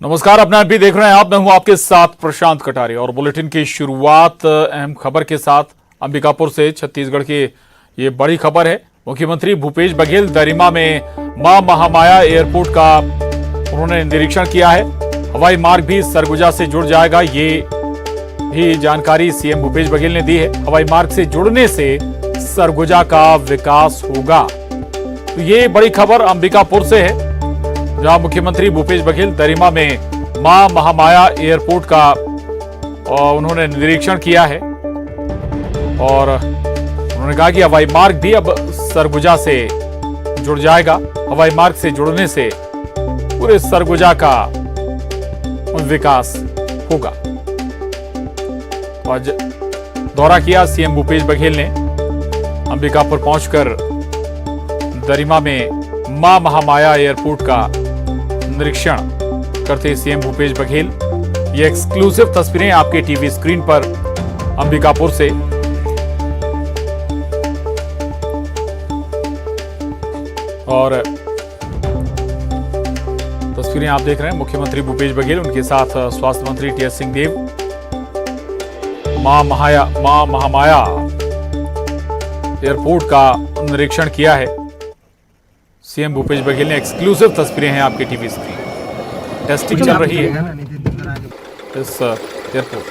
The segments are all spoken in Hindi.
नमस्कार, अपना एमपी देख रहे हैं आप। मैं हूं आपके साथ प्रशांत कटारे और बुलेटिन की शुरुआत अहम खबर के साथ अंबिकापुर से। छत्तीसगढ़ की ये बड़ी खबर है। मुख्यमंत्री भूपेश बघेल दरिमा में मां महामाया एयरपोर्ट का उन्होंने निरीक्षण किया है। हवाई मार्ग भी सरगुजा से जुड़ जाएगा, ये भी जानकारी सीएम भूपेश बघेल ने दी है। हवाई मार्ग से जुड़ने से सरगुजा का विकास होगा। तो ये बड़ी खबर अंबिकापुर से है, जहां मुख्यमंत्री भूपेश बघेल दरिमा में मां महामाया एयरपोर्ट का उन्होंने निरीक्षण किया है और उन्होंने कहा कि हवाई मार्ग भी अब सरगुजा से जुड़ जाएगा। हवाई मार्ग से जुड़ने से पूरे सरगुजा का विकास होगा। आज दौरा किया सीएम भूपेश बघेल ने। अंबिकापुर पहुंचकर दरिमा में मां महामाया एयरपोर्ट का निरीक्षण करते सीएम भूपेश बघेल। ये एक्सक्लूसिव तस्वीरें आपके टीवी स्क्रीन पर अंबिकापुर से। और तस्वीरें आप देख रहे हैं, मुख्यमंत्री भूपेश बघेल, उनके साथ स्वास्थ्य मंत्री टीएस सिंहदेव। मां महामाया एयरपोर्ट का निरीक्षण किया है सीएम भूपेश बघेल ने। एक्सक्लूसिव तस्वीरें हैं आपके टीवी स्क्रीन। टेस्टिंग चल रही है इस एयरपोर्ट।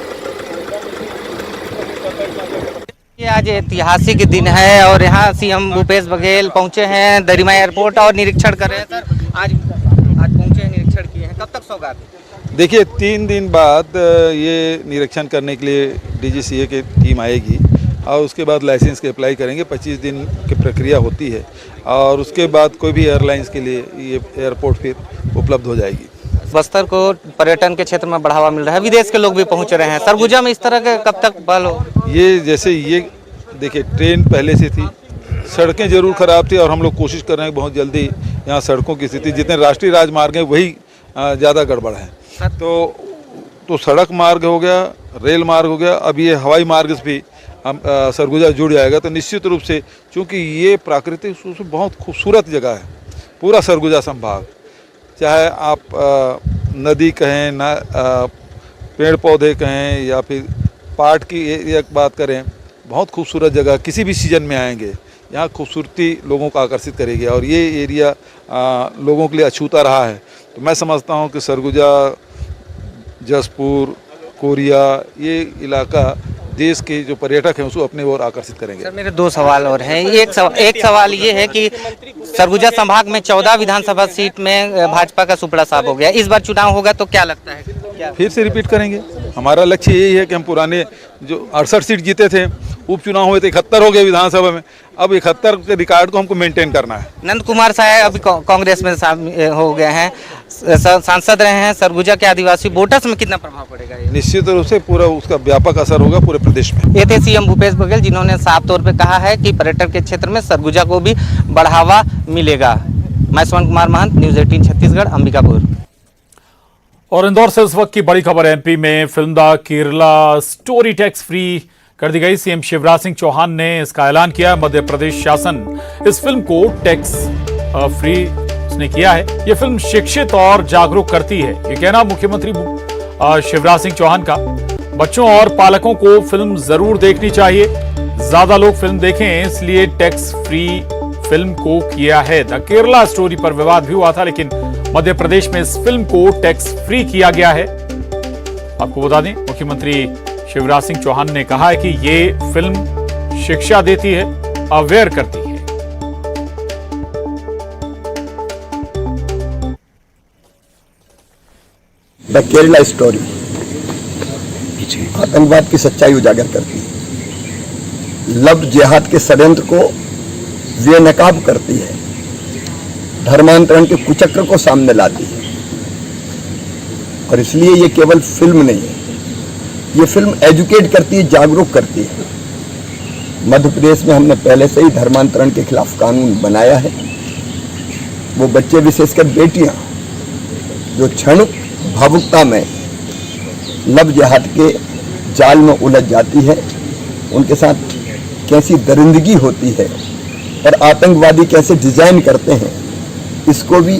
ये आज ऐतिहासिक दिन है और यहाँ सीएम भूपेश बघेल पहुंचे हैं दरिमा एयरपोर्ट और निरीक्षण कर रहे हैं। सर आज पहुंचे हैं, निरीक्षण किए हैं, कब तक सौगात? देखिए, 3 दिन बाद ये निरीक्षण करने के लिए डीजीसीए की टीम आएगी और उसके बाद लाइसेंस के अप्लाई करेंगे। 25 दिन की प्रक्रिया होती है और उसके बाद कोई भी एयरलाइंस के लिए ये एयरपोर्ट फिर उपलब्ध हो जाएगी। बस्तर को पर्यटन के क्षेत्र में बढ़ावा मिल रहा है, विदेश के लोग भी पहुंच रहे हैं। सरगुजा में इस तरह के कब तक बल हो? ये जैसे ये देखिए, ट्रेन पहले से थी, सड़कें जरूर खराब थी और हम लोग कोशिश कर रहे हैं बहुत जल्दी यहाँ सड़कों की स्थिति, जितने राष्ट्रीय राजमार्ग हैं वही ज़्यादा गड़बड़ है। तो सड़क मार्ग हो गया, रेल मार्ग हो गया, अब ये हवाई मार्ग से भी सरगुजा जुड़ जाएगा। तो निश्चित रूप से, चूँकि ये प्राकृतिक रूप से बहुत खूबसूरत जगह है, पूरा सरगुजा संभाग, चाहे आप नदी कहें ना, पेड़ पौधे कहें या फिर पार्क की एक बात करें, बहुत खूबसूरत जगह। किसी भी सीजन में आएंगे यहाँ खूबसूरती लोगों को आकर्षित करेगी और ये एरिया लोगों के लिए अछूता रहा है। तो मैं समझता हूँ कि सरगुजा, जसपुर, कोरिया, ये इलाका देश के जो पर्यटक हैं उसको अपने ओर आकर्षित करेंगे। सर मेरे 2 सवाल और हैं। एक सवाल ये है कि सरगुजा संभाग में 14 विधानसभा सीट में भाजपा का सुपड़ा साफ हो गया। इस बार चुनाव होगा तो क्या लगता है, फिर से रिपीट करेंगे? हमारा लक्ष्य यही है कि हम पुराने जो 68 सीट जीते थे, उपचुनाव हुए थे 71 हो गए विधानसभा में, अब 71 के रिकॉर्ड को हमको मेंटेन करना है। नंद कुमार साहब अभी कांग्रेस में शामिल हो गए हैं, सांसद रहे हैं। सरगुजा के आदिवासी वोटर्स में कितना प्रभाव पड़ेगा? निश्चित रूप से पूरा उसका व्यापक असर होगा पूरे प्रदेश में। ये थे सीएम भूपेश बघेल, जिन्होंने साफ तौर पे कहा है कि पर्यटन के क्षेत्र में सरगुजा को भी बढ़ावा मिलेगा। मैं स्वर्ण कुमार महंत, न्यूज़ 18 छत्तीसगढ़, अंबिकापुर। और इंदौर से इस वक्त की बड़ी खबर है। एमपी में film the Kerala story tax free कर दी गई। सीएम शिवराज सिंह चौहान ने इसका ऐलान किया। मध्य प्रदेश शासन इस फिल्म को टैक्स फ्री उसने किया है। यह फिल्म शिक्षित और जागरूक करती है, ये कहना मुख्यमंत्री शिवराज सिंह चौहान का। बच्चों और पालकों को फिल्म जरूर देखनी चाहिए, ज्यादा लोग फिल्म देखें, इसलिए टैक्स फ्री फिल्म को किया है। द केरला स्टोरी पर विवाद भी हुआ था, लेकिन मध्य प्रदेश में इस फिल्म को टैक्स फ्री किया गया है। आपको बता दें, मुख्यमंत्री शिवराज सिंह चौहान ने कहा है कि ये फिल्म शिक्षा देती है, अवेयर करती है। द केरला स्टोरी आतंकवाद की सच्चाई उजागर करती है, लव जिहाद के षड्यंत्र को बेनकाब करती है, धर्मांतरण के कुचक्र को सामने लाती है। और इसलिए ये केवल फिल्म नहीं है, ये फिल्म एजुकेट करती है, जागरूक करती है। मध्य प्रदेश में हमने पहले से ही धर्मांतरण के खिलाफ कानून बनाया है। वो बच्चे, विशेषकर बेटियां, जो क्षणिक भावुकता में लव जिहाद के जाल में उलझ जाती है, उनके साथ कैसी दरिंदगी होती है और आतंकवादी कैसे डिजाइन करते हैं, इसको भी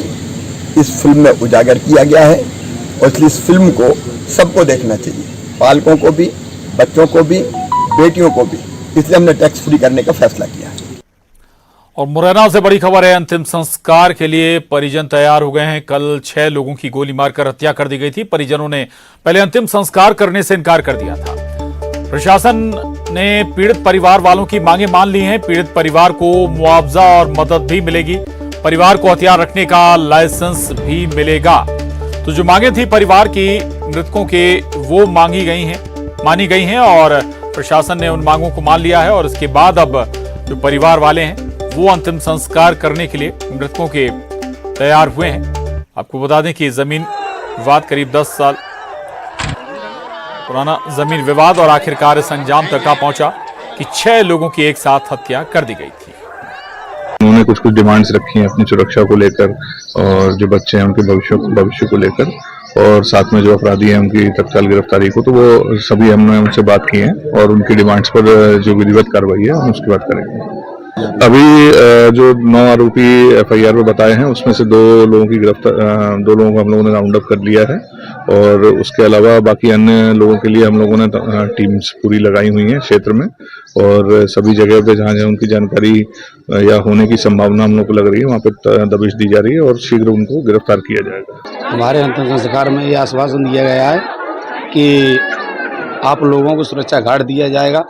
इस फिल्म में उजागर किया गया है। और इसलिए इस फिल्म को सबको देखना चाहिए, पालकों को भी, बच्चों को भी, बेटियों को भी। इसलिए हमने टैक्स फ्री करने का फैसला किया है। और मुरैना से बड़ी खबर है, अंतिम संस्कार के लिए परिजन तैयार हो गए हैं। कल 6 लोगों की गोली मारकर हत्या कर दी गई थी। परिजनों ने पहले अंतिम संस्कार करने से इनकार कर दिया था। प्रशासन ने पीड़ित परिवार वालों की मांगे मान ली हैं। पीड़ित परिवार को मुआवजा और मदद भी मिलेगी। परिवार को हथियार रखने का लाइसेंस भी मिलेगा। तो जो मांगे थी परिवार की मृतकों के, वो मानी गई हैं और प्रशासन ने उन मांगों को मान लिया है। और इसके बाद अब जो परिवार वाले हैं वो अंतिम संस्कार करने के लिए मृतकों के तैयार हुए हैं। आपको बता दें कि जमीन विवाद करीब 10 साल पुराना जमीन विवाद और आखिरकार इस अंजाम तक आ पहुंचा कि 6 लोगों की एक साथ हत्या कर दी गई थी। उन्होंने कुछ डिमांड्स रखी हैं अपनी सुरक्षा को लेकर और जो बच्चे हैं उनके भविष्य को लेकर, और साथ में जो अपराधी हैं उनकी तत्काल गिरफ्तारी को। तो वो सभी हमने उनसे बात की है और उनकी डिमांड्स पर जो विधिवत कार्रवाई है हम उसकी बात करेंगे। अभी जो 9 आरोपी FIR में बताए हैं उसमें से 2 लोगों को हम लोगों ने राउंड अप कर लिया है और उसके अलावा बाकी अन्य लोगों के लिए हम लोगों ने टीम्स पूरी लगाई हुई हैं क्षेत्र में, और सभी जगह पे जहां उनकी जानकारी या होने की संभावना हम लोग को लग रही है वहां पे दबिश दी जा रही है और शीघ्र उनको गिरफ्तार किया जाएगा। हमारे अंतिम संस्कार में ये आश्वासन दिया गया है कि आप लोगों को सुरक्षा गार्ड दिया जाएगा,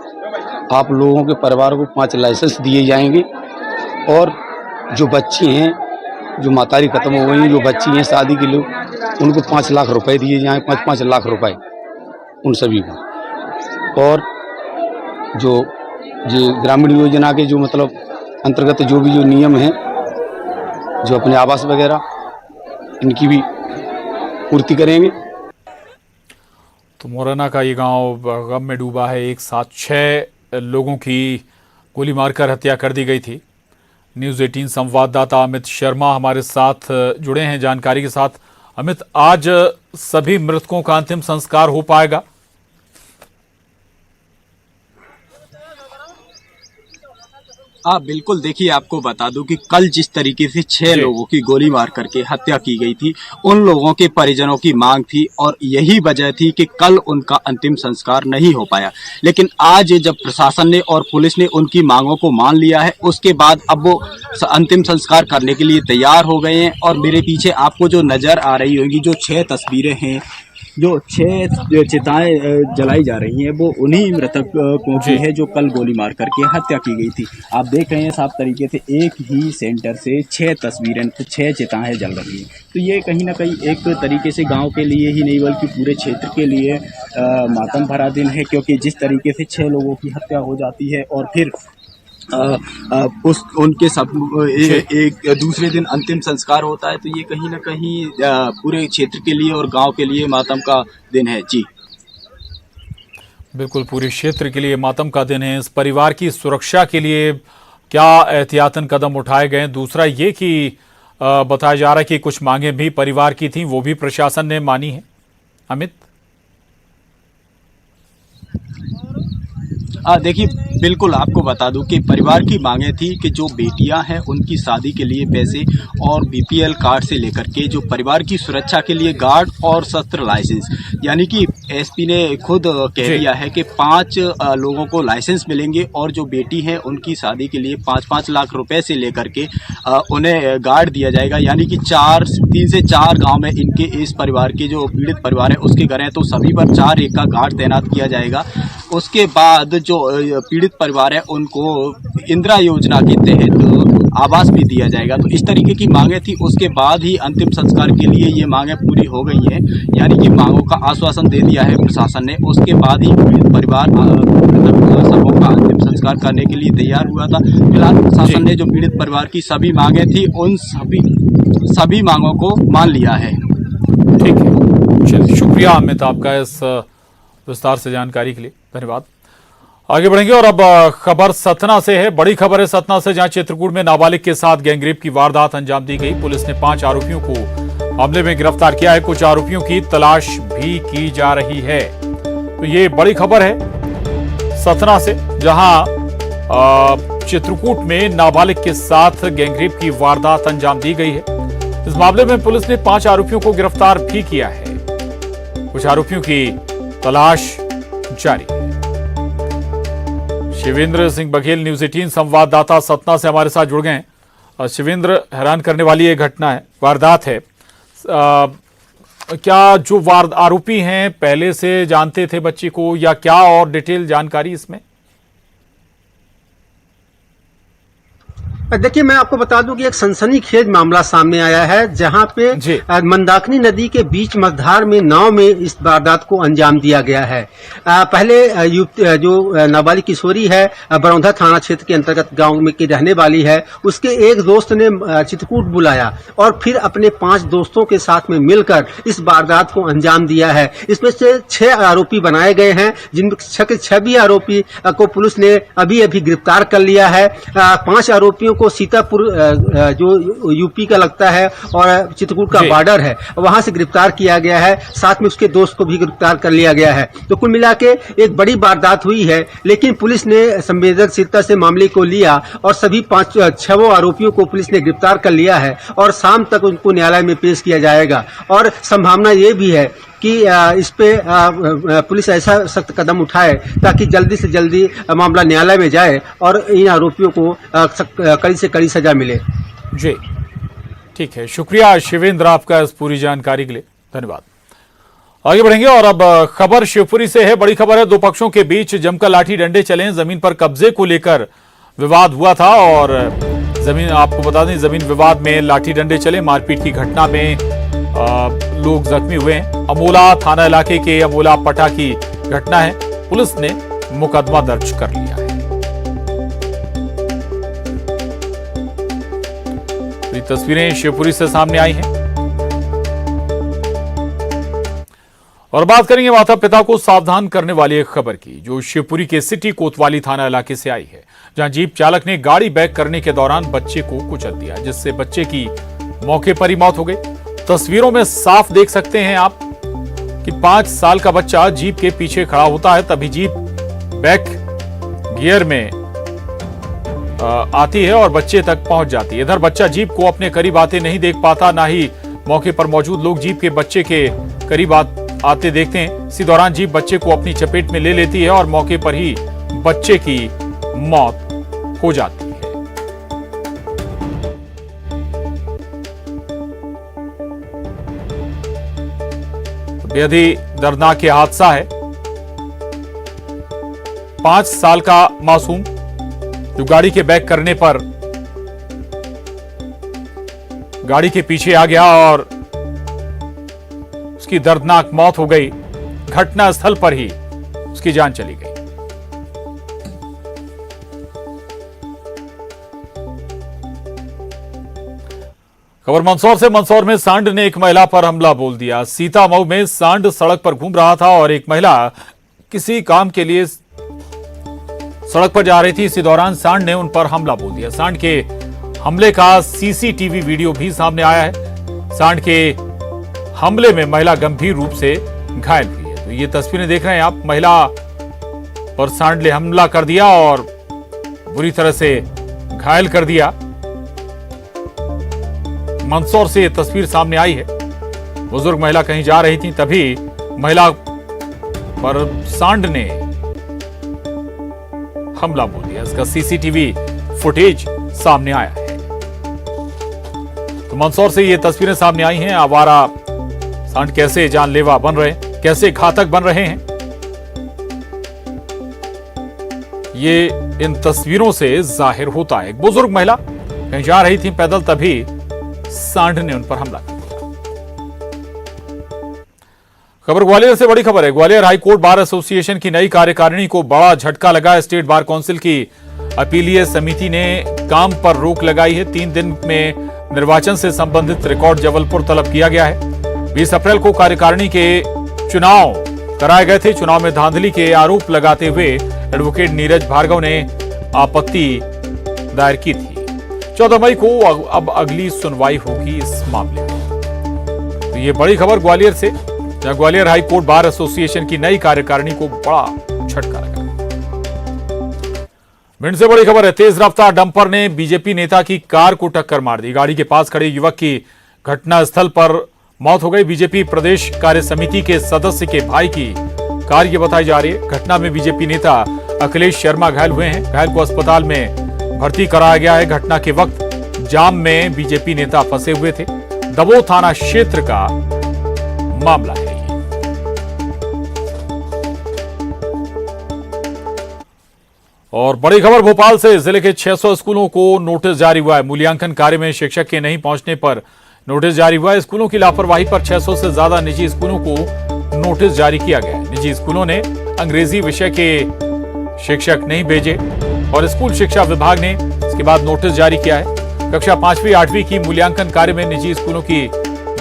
आप लोगों के परिवार को 5 लाइसेंस दिए जाएंगे, और जो बच्ची हैं, जो मातारी खत्म हो गई, जो बच्ची हैं शादी के लिए, उनको 5 लाख रुपए दिए जाएं, 5-5 लाख रुपए उन सभी को। और जो ग्रामीण योजना के जो मतलब अंतर्गत जो भी जो नियम हैं, जो अपने आवास वगैरह, इनकी भी पूर्ति करेंगे। तो मुरैना का ये गांव गम में डूबा है। एक साथ 6 लोगों की गोली मारकर हत्या कर दी गई थी। न्यूज़ 18 संवाददाता अमित शर्मा हमारे साथ जुड़े हैं जानकारी के साथ। अमित, आज सभी मृतकों का अंतिम संस्कार हो पाएगा? बिल्कुल। देखिए, आपको बता दूं कि कल जिस तरीके से 6 लोगों की गोली मार करके हत्या की गई थी, उन लोगों के परिजनों की मांग थी और यही वजह थी कि कल उनका अंतिम संस्कार नहीं हो पाया। लेकिन आज जब प्रशासन ने और पुलिस ने उनकी मांगों को मान लिया है, उसके बाद अब वो अंतिम संस्कार करने के लिए तैयार हो गए हैं। और मेरे पीछे आपको जो नजर आ रही होंगी, जो 6 तस्वीरें हैं, जो 6 चिताएं जलाई जा रही हैं, वो उन्हीं मृतकों की है जो कल गोली मार करके हत्या की गई थी। आप देख रहे हैं साफ तरीके से एक ही सेंटर से 6 तस्वीरें, 6 चिताएं जल रही हैं। तो ये कहीं ना कहीं एक तरीके से गांव के लिए ही नहीं बल्कि पूरे क्षेत्र के लिए मातम भरा दिन है, क्योंकि जिस तरीके से 6 लोगों की हत्या हो जाती है और फिर उनके सब एक दूसरे दिन अंतिम संस्कार होता है, तो ये कहीं ना कहीं पूरे क्षेत्र के लिए और गांव के लिए मातम का दिन है। जी बिल्कुल, पूरे क्षेत्र के लिए मातम का दिन है। इस परिवार की सुरक्षा के लिए क्या एहतियातन कदम उठाए गए? दूसरा ये कि बताया जा रहा है कि कुछ मांगे भी परिवार की थी, वो भी प्रशासन ने मानी है। अमित, देखिए, बिल्कुल आपको बता दूं कि परिवार की मांगे थी कि जो बेटियां हैं उनकी शादी के लिए पैसे और BPL कार्ड से लेकर के जो परिवार की सुरक्षा के लिए गार्ड और शस्त्र लाइसेंस, यानी कि SP ने खुद कह दिया है कि 5 लोगों को लाइसेंस मिलेंगे और जो बेटी हैं उनकी शादी के लिए 5-5 लाख रुपए से लेकर के उन्हें गार्ड दिया जाएगा। यानी कि 3 से 4 गाँव में इनके इस परिवार के जो पीड़ित परिवार है उसके घर हैं, तो सभी पर 4-1 का गार्ड तैनात किया जाएगा। उसके बाद जो पीड़ित परिवार है उनको इंदिरा योजना के तहत आवास भी दिया जाएगा। तो इस तरीके की मांगे थी। उसके बाद ही अंतिम संस्कार के लिए ये मांगे पूरी हो गई हैं, यानी कि मांगों का आश्वासन दे दिया है प्रशासन ने। उसके बाद ही पीड़ित परिवार सबों का अंतिम संस्कार करने के लिए तैयार हुआ था। फिलहाल प्रशासन ने जो पीड़ित परिवार की सभी मांगे थी उन सभी मांगों को मान लिया है। ठीक है, चलिए, शुक्रिया अमित आपका इस विस्तार से जानकारी के लिए, धन्यवाद। आगे बढ़ेंगे और अब खबर सतना से है। बड़ी खबर है सतना से, जहां चित्रकूट में नाबालिग के साथ गैंगरेप की वारदात अंजाम दी गई। पुलिस ने 5 आरोपियों को मामले में गिरफ्तार किया है। कुछ आरोपियों की तलाश भी की जा रही है। तो ये बड़ी खबर है सतना से, जहां चित्रकूट में नाबालिग के साथ गैंगरेप की वारदात अंजाम दी गई है। इस मामले में पुलिस ने 5 आरोपियों को गिरफ्तार भी किया है। कुछ आरोपियों की तलाश जारी है। शिवेंद्र सिंह बघेल, न्यूज 18 संवाददाता सतना से हमारे साथ जुड़ गए हैं। शिवेंद्र, हैरान करने वाली ये घटना है, वारदात है। क्या जो आरोपी हैं पहले से जानते थे बच्ची को, या क्या और डिटेल जानकारी इसमें? देखिए, मैं आपको बता दूं कि एक सनसनीखेज मामला सामने आया है, जहां पे मंदाकिनी नदी के बीच मझधार में नाव में इस वारदात को अंजाम दिया गया है। पहले जो नाबालिग किशोरी है, बरौंधा थाना क्षेत्र के अंतर्गत गांव में की रहने वाली है, उसके एक दोस्त ने चित्रकूट बुलाया और फिर अपने 5 दोस्तों के साथ में मिलकर इस वारदात को अंजाम दिया है। इसमें से 6 आरोपी बनाए गए हैं, जिनमें 6 भी आरोपी को पुलिस ने अभी गिरफ्तार कर लिया है। 5 आरोपियों को सीतापुर जो यूपी का लगता है और चित्रकूट का बॉर्डर है, वहां से गिरफ्तार किया गया है। साथ में उसके दोस्त को भी गिरफ्तार कर लिया गया है। तो कुल मिला के एक बड़ी वारदात हुई है, लेकिन पुलिस ने संवेदनशीलता से मामले को लिया और सभी 6 आरोपियों को पुलिस ने गिरफ्तार कर लिया है और शाम तक उनको न्यायालय में पेश किया जाएगा। और संभावना ये भी है कि इस पे पुलिस ऐसा सख्त कदम उठाए ताकि जल्दी से जल्दी मामला न्यायालय में जाए और इन आरोपियों को कड़ी से कड़ी सजा मिले। जी ठीक है, शुक्रिया शिवेंद्र आपका इस पूरी जानकारी के लिए, धन्यवाद। आगे बढ़ेंगे और अब खबर शिवपुरी से है। बड़ी खबर है, 2 पक्षों के बीच जमकर लाठी डंडे चले। जमीन पर कब्जे को लेकर विवाद हुआ था और जमीन, आपको बता दें, जमीन विवाद में लाठी डंडे चले। मारपीट की घटना में लोग जख्मी हुए हैं। अमोला थाना इलाके के अमोला पटा की घटना है। पुलिस ने मुकदमा दर्ज कर लिया है। ये तस्वीरें शिवपुरी से सामने आई हैं और बात करेंगे माता पिता को सावधान करने वाली एक खबर की, जो शिवपुरी के सिटी कोतवाली थाना इलाके से आई है, जहां जीप चालक ने गाड़ी बैक करने के दौरान बच्चे को कुचल दिया, जिससे बच्चे की मौके पर ही मौत हो गई। तस्वीरों में साफ देख सकते हैं आप कि 5 साल का बच्चा जीप के पीछे खड़ा होता है, तभी जीप बैक गियर में आती है और बच्चे तक पहुंच जाती है। इधर बच्चा जीप को अपने करीब आते नहीं देख पाता, ना ही मौके पर मौजूद लोग जीप के बच्चे के करीब आते देखते हैं। इसी दौरान जीप बच्चे को अपनी चपेट में ले लेती है और मौके पर ही बच्चे की मौत हो जाती है। बेहद ही दर्दनाक यह हादसा है। 5 साल का मासूम जो गाड़ी के बैक करने पर गाड़ी के पीछे आ गया और उसकी दर्दनाक मौत हो गई। घटना स्थल पर ही उसकी जान चली गई। खबर मंदसौर से। मंदसौर में सांड ने एक महिला पर हमला बोल दिया। सीतामऊ में सांड सड़क पर घूम रहा था और एक महिला किसी काम के लिए सड़क पर जा रही थी। इसी दौरान सांड ने उन पर हमला बोल दिया। सांड के हमले का सीसीटीवी वीडियो भी सामने आया है। सांड के हमले में महिला गंभीर रूप से घायल हुई है। तो ये तस्वीरें देख रहे हैं आप। महिला पर सांड ने हमला कर दिया और बुरी तरह से घायल कर दिया। मंदसौर से यह तस्वीर सामने आई है। बुजुर्ग महिला कहीं जा रही थी, तभी महिला पर सांड ने हमला बोल दिया। इसका सीसीटीवी फुटेज सामने आया है। तो मंदसौर से ये तस्वीरें सामने आई हैं। आवारा सांड कैसे जानलेवा बन रहे हैं, कैसे घातक बन रहे हैं, ये इन तस्वीरों से जाहिर होता है। एक बुजुर्ग महिला कहीं जा रही थी पैदल, तभी सांड ने उन पर हमला किया। खबर ग्वालियर से। बड़ी खबर है, ग्वालियर हाईकोर्ट बार एसोसिएशन की नई कार्यकारिणी को बड़ा झटका लगा। स्टेट बार काउंसिल की अपीलीय समिति ने काम पर रोक लगाई है। 3 दिन में निर्वाचन से संबंधित रिकॉर्ड जबलपुर तलब किया गया है। 20 अप्रैल को कार्यकारिणी के चुनाव कराए गए थे। चुनाव में धांधली के आरोप लगाते हुए एडवोकेट नीरज भार्गव ने आपत्ति दायर की थी। 14 मई को अब अगली सुनवाई होगी इस मामले में। तो ये बड़ी खबर ग्वालियर से, जहां ग्वालियर हाईकोर्ट बार एसोसिएशन की नई कार्यकारिणी को बड़ा झटका लगा। भिंड से बड़ी खबर है, तेज रफ्तार डंपर ने बीजेपी नेता की कार को टक्कर मार दी। गाड़ी के पास खड़े युवक की घटनास्थल पर मौत हो गई। बीजेपी प्रदेश कार्य समिति के सदस्य के भाई की कार ये बताई जा रही है। घटना में बीजेपी नेता अखिलेश शर्मा घायल हुए हैं। घायल को अस्पताल में भर्ती कराया गया है। घटना के वक्त जाम में बीजेपी नेता फंसे हुए थे। दबोच थाना क्षेत्र का मामला है। और बड़ी खबर भोपाल से, जिले के 600 स्कूलों को नोटिस जारी हुआ है। मूल्यांकन कार्य में शिक्षक के नहीं पहुंचने पर नोटिस जारी हुआ है। स्कूलों की लापरवाही पर 600 से ज्यादा निजी स्कूलों को नोटिस जारी किया गया है। निजी स्कूलों ने अंग्रेजी विषय के शिक्षक नहीं भेजे और स्कूल शिक्षा विभाग ने इसके बाद नोटिस जारी किया है। कक्षा 5वीं 8वीं की मूल्यांकन कार्य में निजी स्कूलों की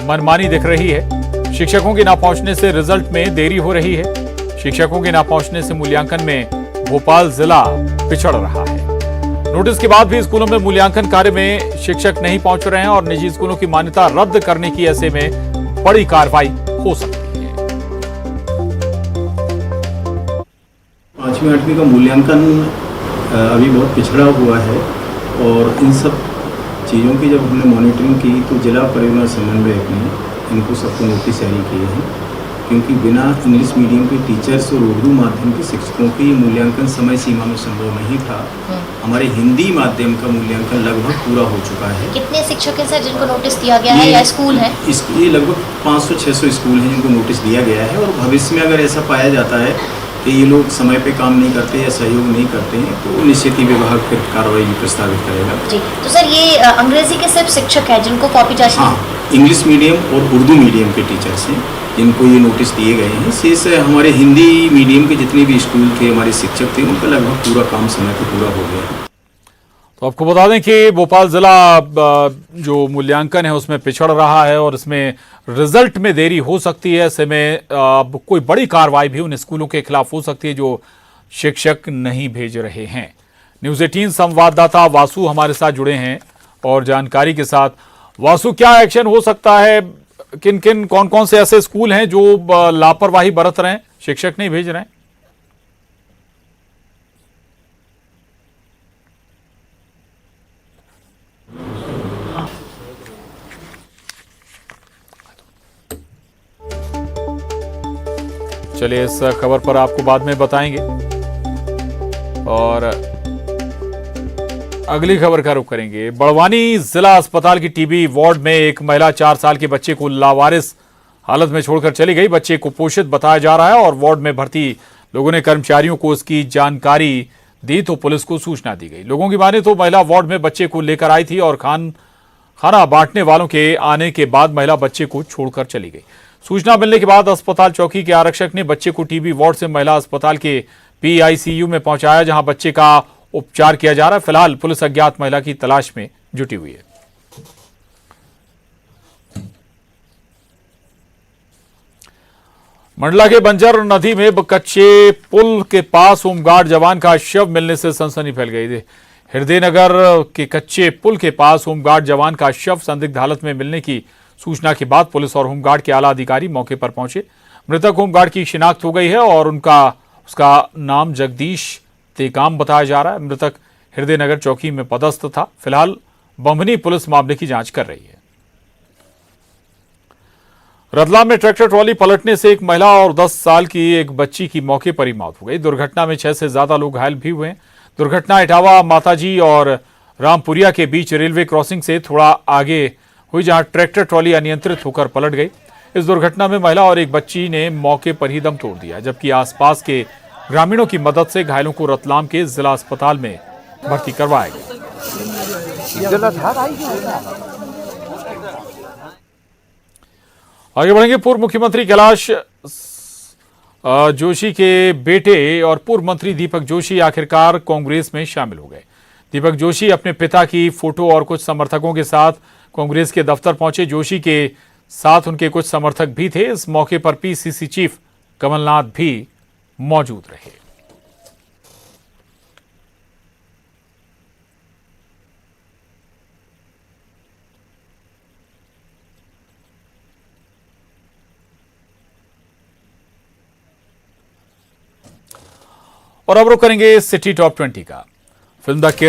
मनमानी दिख रही है। शिक्षकों के ना पहुंचने से रिजल्ट में देरी हो रही है। शिक्षकों के ना पहुंचने से मूल्यांकन में भोपाल जिला पिछड़ रहा है। नोटिस के बाद भी स्कूलों में मूल्यांकन कार्य में शिक्षक नहीं पहुंच रहे हैं और निजी स्कूलों की मान्यता रद्द करने की ऐसे में बड़ी कार्रवाई हो सकती है। 5वीं 8वीं का मूल्यांकन अभी बहुत पिछड़ा हुआ है और इन सब चीज़ों की जब हमने मॉनिटरिंग की तो जिला परियोजना समन्वयक ने इनको सबको नोटिस जारी किए हैं, क्योंकि बिना इंग्लिश मीडियम के टीचर्स और उर्दू माध्यम के शिक्षकों के ये मूल्यांकन समय सीमा में संभव नहीं था। हमारे हिंदी माध्यम का मूल्यांकन लगभग पूरा हो चुका है। कितने शिक्षक हैं सर जिनको नोटिस दिया गया है या स्कूल है? ये लगभग 500-600 स्कूल हैं जिनको नोटिस दिया गया है और भविष्य में अगर ऐसा पाया जाता है कि ये लोग समय पे काम नहीं करते या सहयोग नहीं करते हैं तो निश्चित ही विभाग फिर कार्रवाई भी प्रस्तावित करेगा। जी, तो सर ये अंग्रेजी के सिर्फ शिक्षक हैं जिनको कॉपी चार्ज? हाँ, इंग्लिश मीडियम और उर्दू मीडियम के टीचर्स हैं जिनको ये नोटिस दिए गए हैं। शेष हमारे हिंदी मीडियम के जितने भी स्कूल थे, हमारे शिक्षक थे, उनका लगभग पूरा काम समय पर पूरा हो गया है। तो आपको बता दें कि भोपाल जिला जो मूल्यांकन है उसमें पिछड़ रहा है और इसमें रिजल्ट में देरी हो सकती है। ऐसे में कोई बड़ी कार्रवाई भी उन स्कूलों के खिलाफ हो सकती है जो शिक्षक नहीं भेज रहे हैं। न्यूज़ 18 संवाददाता वासु हमारे साथ जुड़े हैं और जानकारी के साथ। वासु, क्या एक्शन हो सकता है? किन किन कौन कौन से ऐसे स्कूल हैं जो लापरवाही बरत रहे हैं, शिक्षक नहीं भेज रहे हैं? चलिए, इस खबर पर आपको बाद में बताएंगे। और अगली खबर का रुख करेंगे। बड़वानी जिला अस्पताल की टीबी वार्ड में एक महिला 4 साल के बच्चे को लावारिस हालत में छोड़कर चली गई। बच्चे को कुपोषित बताया जा रहा है और वार्ड में भर्ती लोगों ने कर्मचारियों को इसकी जानकारी दी तो पुलिस को सूचना दी गई। लोगों की माने तो महिला वार्ड में बच्चे को लेकर आई थी और खाना बांटने वालों के आने के बाद महिला बच्चे को छोड़कर चली गई। सूचना मिलने के बाद अस्पताल चौकी के आरक्षक ने बच्चे को टीबी वार्ड से महिला अस्पताल के PICU में पहुंचाया, जहां बच्चे का उपचार किया जा रहा है। फिलहाल पुलिस अज्ञात महिला की तलाश में जुटी हुई है। मंडला के बंजर नदी में कच्चे पुल के पास होमगार्ड जवान का शव मिलने से सनसनी फैल गई थी। हृदयनगर के कच्चे पुल के पास होमगार्ड जवान का शव संदिग्ध हालत में मिलने की सूचना के बाद पुलिस और होमगार्ड के आला अधिकारी मौके पर पहुंचे। मृतक होमगार्ड की शिनाख्त हो गई है और उसका नाम जगदीश तेकाम बताया जा रहा है। मृतक हृदयनगर चौकी में पदस्थ था। फिलहाल बम्बनी पुलिस मामले की जांच कर रही है। रतलाम में ट्रैक्टर ट्रॉली पलटने से एक महिला और 10 साल की एक बच्ची की मौके पर ही मौत हो गई। दुर्घटना में 6 से ज्यादा लोग घायल भी हुए हैं। दुर्घटना इटावा माताजी और रामपुरिया के बीच रेलवे क्रॉसिंग से थोड़ा आगे हुई, जहां ट्रैक्टर ट्रॉली अनियंत्रित होकर पलट गई। इस दुर्घटना में महिला और एक बच्ची ने मौके पर ही दम तोड़ दिया, जबकि आसपास के ग्रामीणों की मदद से घायलों को रतलाम के जिला अस्पताल में भर्ती करवाया गया। आगे बढ़ेंगे। पूर्व मुख्यमंत्री कैलाश जोशी के बेटे और पूर्व मंत्री दीपक जोशी आखिरकार कांग्रेस में शामिल हो गए। दीपक जोशी अपने पिता की फोटो और कुछ समर्थकों के साथ कांग्रेस के दफ्तर पहुंचे। जोशी के साथ उनके कुछ समर्थक भी थे। इस मौके पर PCC चीफ कमलनाथ भी मौजूद रहे। और अब रुक करेंगे सिटी टॉप 20 का। Film the